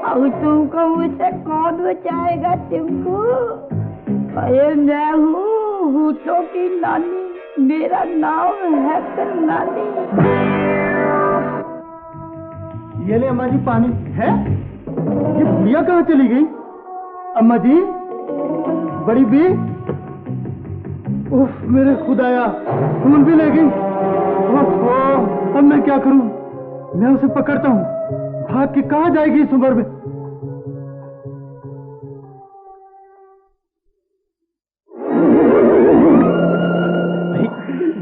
और तुमको मुझसे कौन बचाएगा टिंकू? अरे मैं हूँ भूतों की नानी, मेरा नाम है नानी। ये ले अम्मा जी पानी है। ये बुढ़िया कहाँ चली गई? अम्मा जी, बड़ी बी, उफ मेरे खुदाया, फूल भी ले गई। ओहो, अब मैं क्या करूं? मैं उसे पकड़ता हूं, भाग के कहाँ जाएगी इस उम्र में?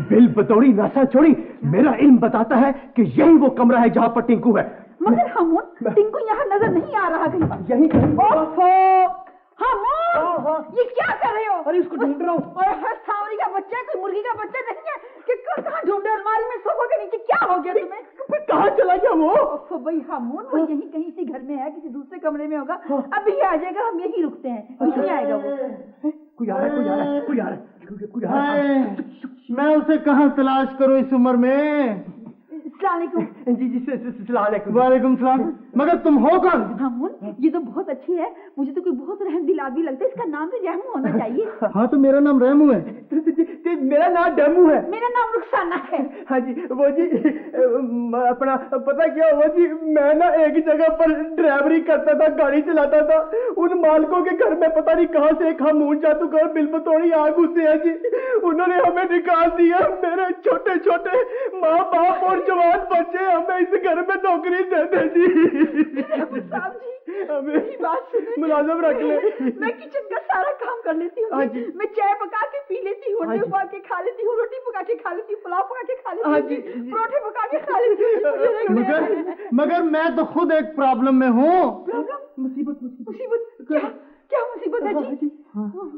बिल बतौड़ी नासा छोड़ी, मेरा इल्म बताता है कि यही वो कमरा है जहां पर टिंकू है। मगर हामून, टिंकू यहाँ नजर नहीं आ रहा कहीं। यही कहीं। हामून, ये क्या कर रहे हो? अरे उसको ढूंढ रहा हूँ। और हर सांवरी का बच्चा है, कोई मुर्गी का बच्चा नहीं है कि कहाँ ढूंढे? अलमारी में, सोफे के नीचे, क्या हो गया तुम्हें? कहाँ चला गया वो? भाई हामून, वो यही कहीं इसी घर में है, किसी दूसरे कमरे में होगा। अभी आ जाएगा, हम यही रुकते हैं, नहीं आएगा वो। कोई आ रहा है, कोई आ रहा है, कोई आ रहा है, कोई आ रहा है। मैं उसे कहाँ तलाश करूं इस उम्र में? जी वालेकुम सलाम। मगर तुम हो कौन? हामून, ये तो बहुत अच्छी है, मुझे तो कोई बहुत रहम दिल आदमी लगता है, इसका नाम भी रहमू होना चाहिए। हाँ तो मेरा नाम रहमू है। मेरा नाम डेमू है। मेरा नाम रुखसाना है। हाँ जी, वो जी अपना पता क्या हुआ जी, मैं ना एक जगह पर ड्राइवरी करता था, गाड़ी चलाता था। उन मालिकों के घर में पता नहीं कहाँ से एक हामून जादूगर बिल बतौड़ी आ घुसे हैं जी। उन्होंने हमें निकाल दिया। मेरे छोटे छोटे माँ बाप और जवान बच्चे, हमें इस घर में नौकरी दे दे जी। साहब जी, हमें बात सुनिए, मुलाजम रख ले। मैं किचन का सारा काम कर लेती हूँ। मैं चाय पका के पी लेती हूँ, अंडे उबाल के खा लेती हूँ, रोटी पका के खा लेती हूँ, पुलाव पका के खा लेती हूँ, परोठे पका के खा लेती हूँ। मगर मैं तो खुद एक प्रॉब्लम में हूँ। मुसीबत? क्या मुसीबत है जी?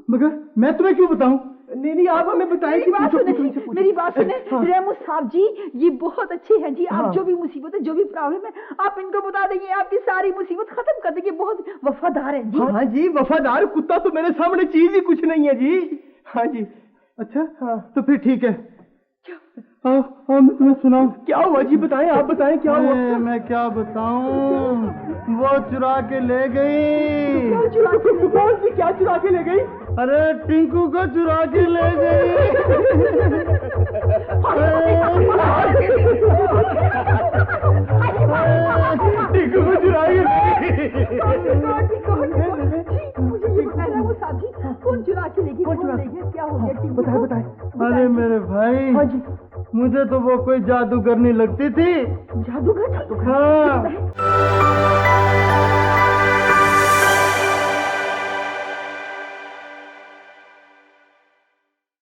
मगर मैं तुम्हें क्यों बताऊं? नहीं आप हमें बताएं। मेरी बात सुने रहमू साहब जी, ये बहुत अच्छे हैं जी। आप जो भी मुसीबत है, जो भी प्रॉब्लम है, आप इनको बता देंगे, आपकी सारी मुसीबत खत्म कर देंगे। बहुत वफादार है जी। हाँ जी, वफादार कुत्ता तो मेरे सामने चीज ही कुछ नहीं है जी। हाँ जी। अच्छा, हाँ तो फिर ठीक है। हाँ मैं तुम्हें सुनाऊं। क्या हुआ जी? बताएं, आप बताएं क्या हुआ। मैं क्या बताऊं, वो चुरा के ले गई। क्या चुरा के ले गई? अरे टिंकू को चुरा के ले गई। टिंकू को चुरा के ले गई। कौन चुरा के ले गई? क्या हो गया? बताए। अरे मेरे भाई, मुझे तो वो कोई जादूगर नहीं लगती थी। जादूगर? हाँ,